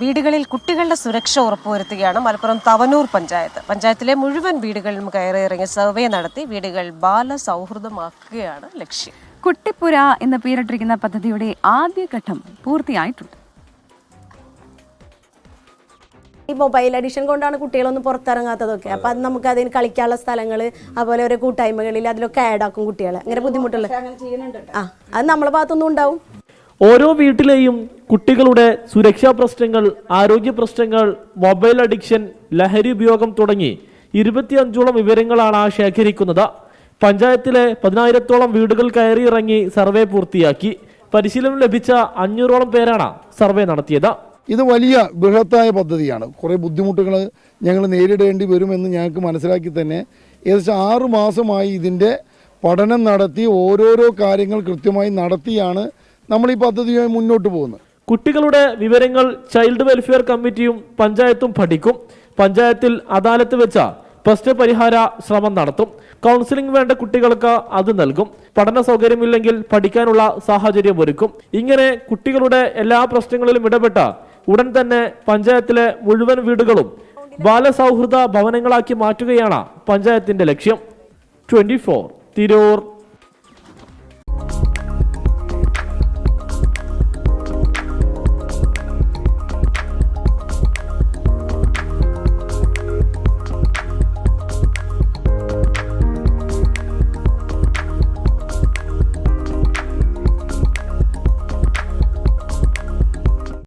വീടുകളിൽ കുട്ടികളുടെ സുരക്ഷ ഉറപ്പുവരുത്തുകയാണ് മലപ്പുറം തവനൂർ പഞ്ചായത്ത്. പഞ്ചായത്തിലെ മുഴുവൻ വീടുകളിലും കയറിയിറങ്ങി സർവേ നടത്തി വീടുകൾ ബാലസൗഹൃദമാക്കുകയാണ് ലക്ഷ്യം. കുട്ടിപ്പുര എന്ന പേരിട്ടിരിക്കുന്ന പദ്ധതിയുടെ ആദ്യഘട്ടം പൂർത്തിയായിട്ടുണ്ട്. ഈ മൊബൈൽ അഡിക്ഷൻ കൊണ്ടാണ് കുട്ടികളൊന്നും പുറത്തിറങ്ങാത്തതൊക്കെ. അപ്പം അത് നമുക്ക് അതിന് കളിക്കാനുള്ള സ്ഥലങ്ങൾ, അതുപോലെ ഓരോ കൂട്ടായ്മകളിൽ അതിലൊക്കെ ആഡാക്കും കുട്ടികളെ. അങ്ങനെ ബുദ്ധിമുട്ടുള്ള അത് നമ്മളെ ഭാഗത്തൊന്നും ഉണ്ടാവും. ഓരോ വീട്ടിലെയും കുട്ടികളുടെ സുരക്ഷാ പ്രശ്നങ്ങൾ, ആരോഗ്യ പ്രശ്നങ്ങൾ, മൊബൈൽ അഡിക്ഷൻ, ലഹരി ഉപയോഗം തുടങ്ങി 25ഓളം വിവരങ്ങളാണ് ശേഖരിക്കുന്നത്. പഞ്ചായത്തിലെ 10,000ഓളം വീടുകൾ കയറിയിറങ്ങി സർവേ പൂർത്തിയാക്കി. പരിശീലനം ലഭിച്ച 500ഓളം പേരാണ് സർവേ നടത്തിയത്. ഇത് വലിയ ബൃഹത്തായ പദ്ധതിയാണ്. കുറേ ബുദ്ധിമുട്ടുകൾ ഞങ്ങൾ നേരിടേണ്ടി വരുമെന്ന് ഞങ്ങൾക്ക് മനസ്സിലാക്കി തന്നെ ഏകദേശം 6 മാസമായി ഇതിൻ്റെ പഠനം നടത്തി ഓരോരോ കാര്യങ്ങൾ കൃത്യമായി നടത്തിയാണ് നമ്മൾ ഈ പദ്ധതിയുമായി മുന്നോട്ട് പോകുന്നത്. കുട്ടികളുടെ വിവരങ്ങൾ ചൈൽഡ് വെൽഫെയർ കമ്മിറ്റിയും പഞ്ചായത്തും പഠിക്കും. പഞ്ചായത്തിൽ അദാലത്ത് വെച്ച പ്രശ്നപരിഹാര ശ്രമം നടത്തും. കൗൺസിലിംഗ് വേണ്ട കുട്ടികൾക്ക് അത് നൽകും. പഠന സൗകര്യമില്ലെങ്കിൽ പഠിക്കാനുള്ള സാഹചര്യം ഒരുക്കും. ഇങ്ങനെ കുട്ടികളുടെ എല്ലാ പ്രശ്നങ്ങളിലും ഇടപെട്ട ഉടൻ തന്നെ പഞ്ചായത്തിലെ മുഴുവൻ വീടുകളും ബാലസൗഹൃദ ഭവനങ്ങളാക്കി മാറ്റുകയാണ് പഞ്ചായത്തിന്റെ ലക്ഷ്യം. 24 തിരൂർ.